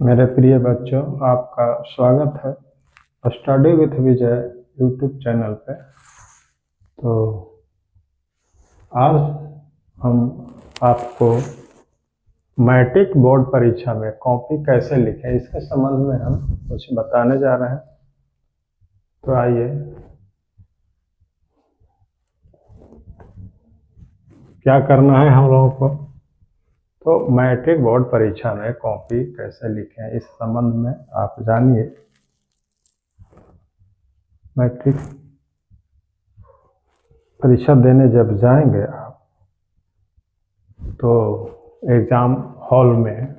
मेरे प्रिय बच्चों, आपका स्वागत है study with Vijay YouTube channel पे। तो आज हम आपको मैट्रिक बोर्ड परीक्षा में कॉपी कैसे लिखें इसके संबंध में हम कुछ बताने जा रहे हैं। तो आइए, क्या करना है हम लोगों को। तो मैट्रिक बोर्ड परीक्षा में कॉपी कैसे लिखें इस संबंध में आप जानिए। मैट्रिक परीक्षा देने जब जाएंगे आप, तो एग्ज़ाम हॉल में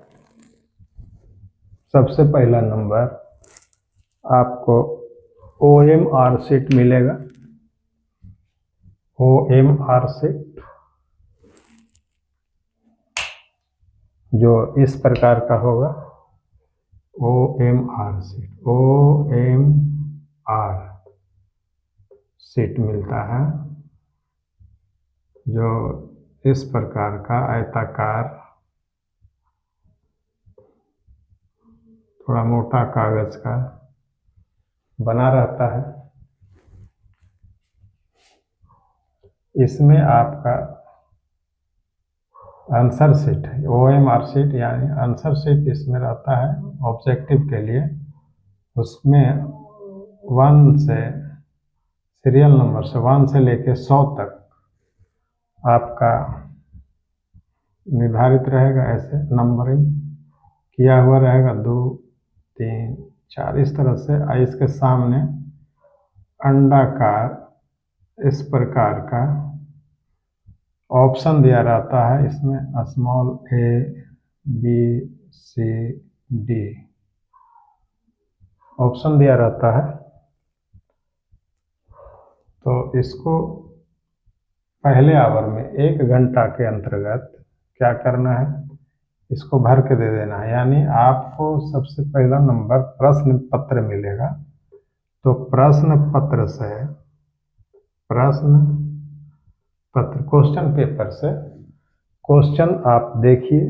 सबसे पहला नंबर आपको OMR शीट मिलेगा। OMR शीट जो इस प्रकार का होगा। OMR शीट मिलता है, जो इस प्रकार का आयताकार थोड़ा मोटा कागज का बना रहता है। इसमें आपका आंसर शीट है। OMR शीट यानी आंसर शीट इसमें रहता है ऑब्जेक्टिव के लिए। उसमें 1 से सीरियल नंबर से 1 से लेके 100 तक आपका निर्धारित रहेगा। ऐसे नंबरिंग किया हुआ रहेगा, 2 3 4 इस तरह से। इसके सामने अंडाकार इस प्रकार का ऑप्शन दिया रहता है। इसमें small a b c d option दिया रहता है। तो इसको पहले आवर में 1 घंटा के अंतर्गत क्या करना है, इसको भर के दे देना है। यानी आपको सबसे पहला नंबर प्रश्न पत्र मिलेगा। तो प्रश्न पत्र से क्वेश्चन पेपर से क्वेश्चन आप देखिए।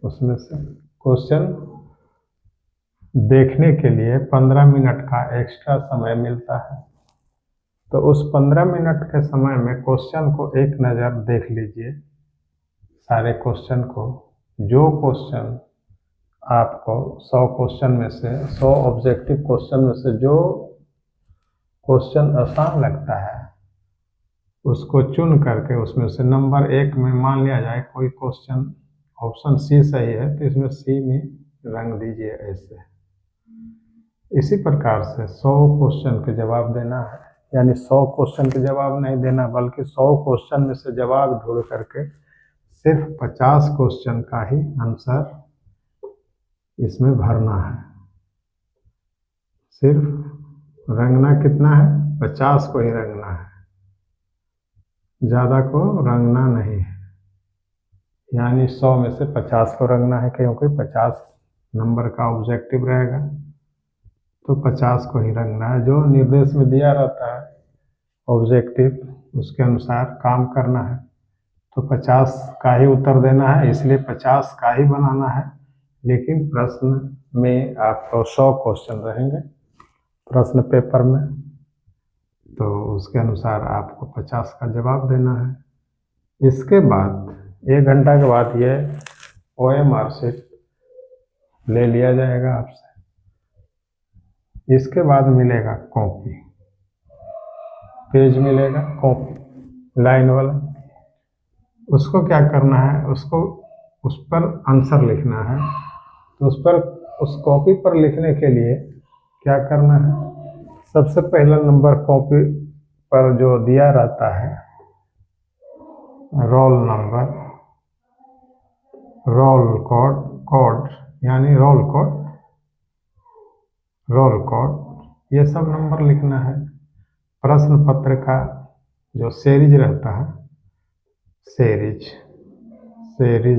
उसमें से क्वेश्चन देखने के लिए 15 मिनट का एक्स्ट्रा समय मिलता है। तो उस 15 मिनट के समय में क्वेश्चन को एक नज़र देख लीजिए, सारे क्वेश्चन को। जो क्वेश्चन आपको 100 क्वेश्चन में से 100 ऑब्जेक्टिव क्वेश्चन में से जो क्वेश्चन आसान लगता है उसको चुन करके उसमें से नंबर 1 में मान लिया जाए कोई क्वेश्चन ऑप्शन C सही है, तो इसमें C में रंग दीजिए ऐसे। इसी प्रकार से 100 क्वेश्चन के जवाब देना है। यानी 100 क्वेश्चन के जवाब नहीं देना, बल्कि 100 क्वेश्चन में से जवाब ढूंढ करके सिर्फ 50 क्वेश्चन का ही आंसर इसमें भरना है। सिर्फ रंगना कितना है, 50 को ही रंगना है, ज़्यादा को रंगना नहीं है। यानी 100 में से 50 को रंगना है, क्योंकि 50 नंबर का ऑब्जेक्टिव रहेगा, तो 50 को ही रंगना है। जो निर्देश में दिया रहता है ऑब्जेक्टिव, उसके अनुसार काम करना है। तो 50 का ही उत्तर देना है, इसलिए 50 का ही बनाना है। लेकिन प्रश्न में आपको 100 क्वेश्चन रहेंगे प्रश्न पेपर में, तो उसके अनुसार आपको 50 का जवाब देना है। इसके बाद 1 घंटा के बाद ये OMR शीट ले लिया जाएगा आपसे। इसके बाद मिलेगा कॉपी, पेज मिलेगा कॉपी लाइन वाला। उसको क्या करना है, उसको उस पर आंसर लिखना है। तो उस कॉपी पर लिखने के लिए क्या करना है, सबसे पहला नंबर कॉपी पर जो दिया रहता है रोल नंबर, रोल कोड यानी रोल कोड, ये सब नंबर लिखना है। प्रश्न पत्र का जो सीरीज रहता है, सीरीज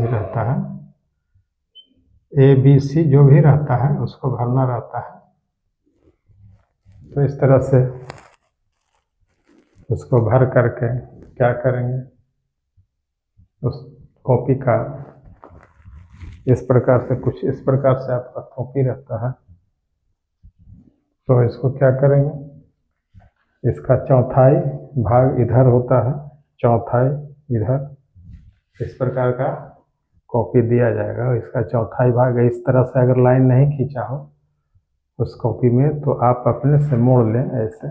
रहता है, ABC जो भी रहता है उसको भरना रहता है। तो इस तरह से उसको भर करके क्या करेंगे, उस कॉपी का इस प्रकार से कुछ इस प्रकार से आपका कॉपी रहता है। तो इसको क्या करेंगे, इसका चौथाई भाग इधर होता है, चौथाई इधर, इस प्रकार का कॉपी दिया जाएगा। इसका चौथाई भाग है। इस तरह से अगर लाइन नहीं खींचा हो उस कॉपी में तो आप अपने से मोड़ लें ऐसे,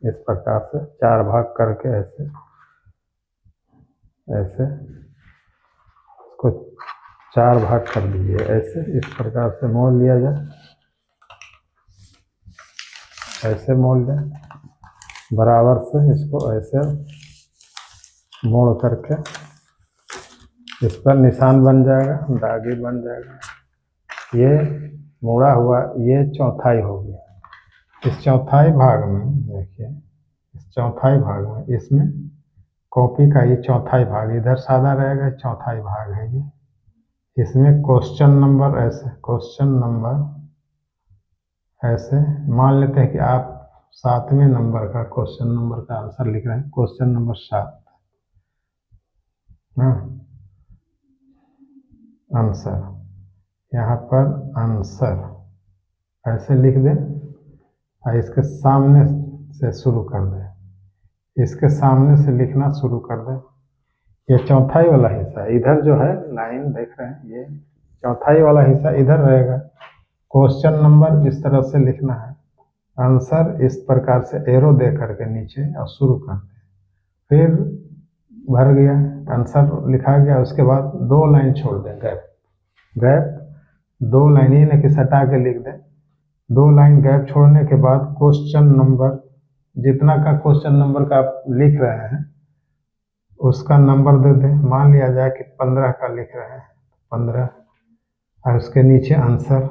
इस प्रकार से 4 भाग करके ऐसे ऐसे इसको 4 भाग कर दीजिए। ऐसे इस प्रकार से मोड़ लिया जाए, ऐसे मोड़ लें बराबर से, इसको ऐसे मोड़ करके इस पर निशान बन जाएगा, दागी बन जाएगा। ये मोड़ा हुआ ये चौथाई हो गया। इस चौथाई भाग में देखिए, इस चौथाई भाग में इसमें कॉपी का ये चौथाई भाग इधर सादा रहेगा, चौथाई भाग है ये। इसमें क्वेश्चन नंबर ऐसे, क्वेश्चन नंबर ऐसे मान लेते हैं कि आप 7वें नंबर का क्वेश्चन नंबर का आंसर लिख रहे हैं, क्वेश्चन नंबर 7, हाँ, आंसर, यहाँ पर आंसर ऐसे लिख दें और इसके सामने से शुरू कर दें, इसके सामने से लिखना शुरू कर दें। ये चौथाई वाला हिस्सा इधर जो है लाइन देख रहे हैं, ये चौथाई वाला हिस्सा इधर रहेगा। क्वेश्चन नंबर इस तरह से लिखना है, आंसर इस प्रकार से एरो दे करके नीचे और शुरू कर दें। फिर भर गया, आंसर लिखा गया, उसके बाद 2 लाइन छोड़ दें, गैप गैप 2 लाइन ही नहीं कि सटा के लिख दें। 2 लाइन गैप छोड़ने के बाद क्वेश्चन नंबर जितना का क्वेश्चन नंबर का आप लिख रहे हैं उसका नंबर दे दें। मान लिया जाए कि 15 का लिख रहे हैं, 15, और उसके नीचे आंसर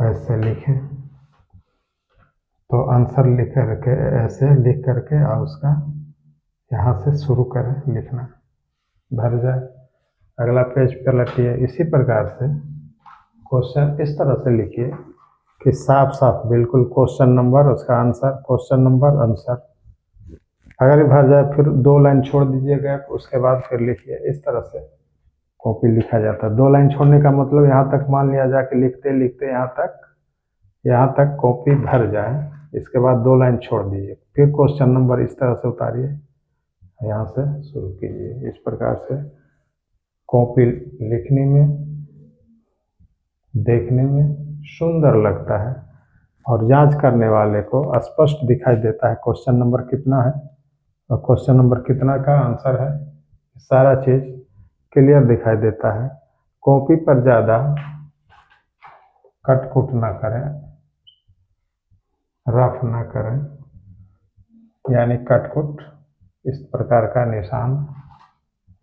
ऐसे लिखें। तो आंसर लिख करके ऐसे लिख करके और उसका यहाँ से शुरू करें लिखना, भर जाए, अगला पेज पर लटिए। इसी प्रकार से क्वेश्चन इस तरह से लिखिए कि साफ साफ बिल्कुल क्वेश्चन नंबर, उसका आंसर, क्वेश्चन नंबर, आंसर। अगर ये भर जाए फिर 2 लाइन छोड़ दीजिए गैप, उसके बाद फिर लिखिए। इस तरह से कॉपी लिखा जाता है। 2 लाइन छोड़ने का मतलब यहाँ तक मान लिया जाए कि लिखते लिखते यहाँ तक कॉपी भर जाए, इसके बाद 2 लाइन छोड़ दीजिए, फिर क्वेश्चन नंबर इस तरह से उतारिए, यहाँ से शुरू कीजिए। इस प्रकार से कॉपी लिखने में, देखने में सुंदर लगता है और जांच करने वाले को स्पष्ट दिखाई देता है क्वेश्चन नंबर कितना है और क्वेश्चन नंबर कितना का आंसर है। सारा चीज क्लियर दिखाई देता है। कॉपी पर ज़्यादा कट कुट ना करें, रफ ना करें, यानी कट कुट इस प्रकार का निशान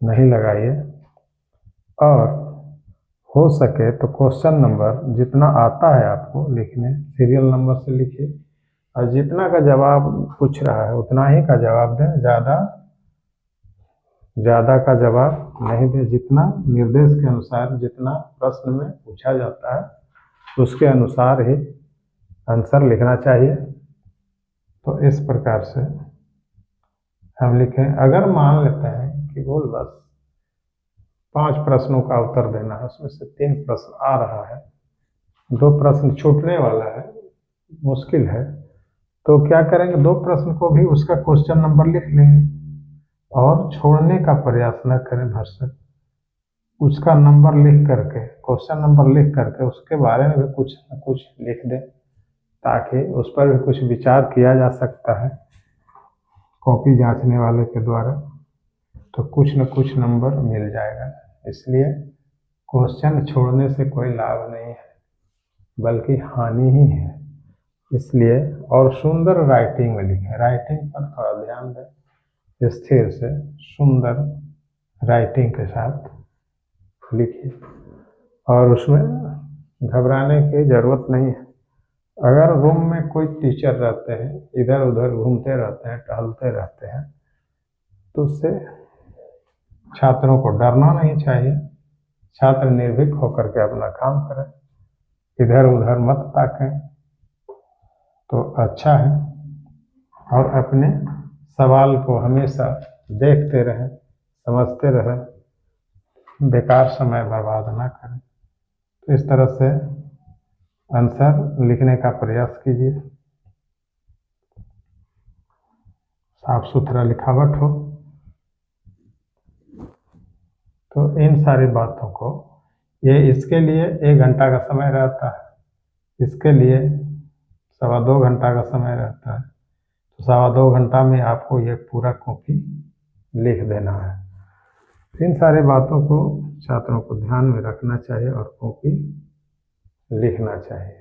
नहीं लगाइए। और हो सके तो क्वेश्चन नंबर जितना आता है आपको लिखने, सीरियल नंबर से लिखिए और जितना का जवाब पूछ रहा है उतना ही का जवाब दें, ज़्यादा का जवाब नहीं दें। जितना निर्देश के अनुसार, जितना प्रश्न में पूछा जाता है उसके अनुसार ही आंसर लिखना चाहिए। तो इस प्रकार से हम लिखें। अगर मान लेते हैं कि बोल बस 5 प्रश्नों का उत्तर देना है, उसमें से 3 प्रश्न आ रहा है, 2 प्रश्न छूटने वाला है, मुश्किल है, तो क्या करेंगे, 2 प्रश्न को भी उसका क्वेश्चन नंबर लिख लेंगे और छोड़ने का प्रयास न करें भरसक। उसका नंबर लिख करके, क्वेश्चन नंबर लिख करके उसके बारे में भी कुछ न कुछ लिख दें ताकि उस पर भी कुछ विचार किया जा सकता है कॉपी जांचने वाले के द्वारा, तो कुछ न कुछ नंबर मिल जाएगा। इसलिए क्वेश्चन छोड़ने से कोई लाभ नहीं है बल्कि हानि ही है। इसलिए और सुंदर राइटिंग में लिखें, राइटिंग पर थोड़ा ध्यान दें, स्थिर से सुंदर राइटिंग के साथ लिखिए और उसमें घबराने की ज़रूरत नहीं है। अगर रूम में कोई टीचर रहते हैं, इधर उधर घूमते रहते हैं, टहलते रहते हैं, तो उससे छात्रों को डरना नहीं चाहिए। छात्र निर्भीक होकर के अपना काम करें, इधर उधर मत ताकें तो अच्छा है। और अपने सवाल को हमेशा देखते रहें, समझते रहें, बेकार समय बर्बाद ना करें। तो इस तरह से आंसर लिखने का प्रयास कीजिए, साफ सुथरा लिखावट हो। तो इन सारी बातों को, ये इसके लिए 1 घंटा का समय रहता है, इसके लिए 2.25 घंटा का समय रहता है। तो 2.25 घंटा में आपको ये पूरा कॉपी लिख देना है। इन सारी बातों को छात्रों को ध्यान में रखना चाहिए और कॉपी लिखना चाहिए।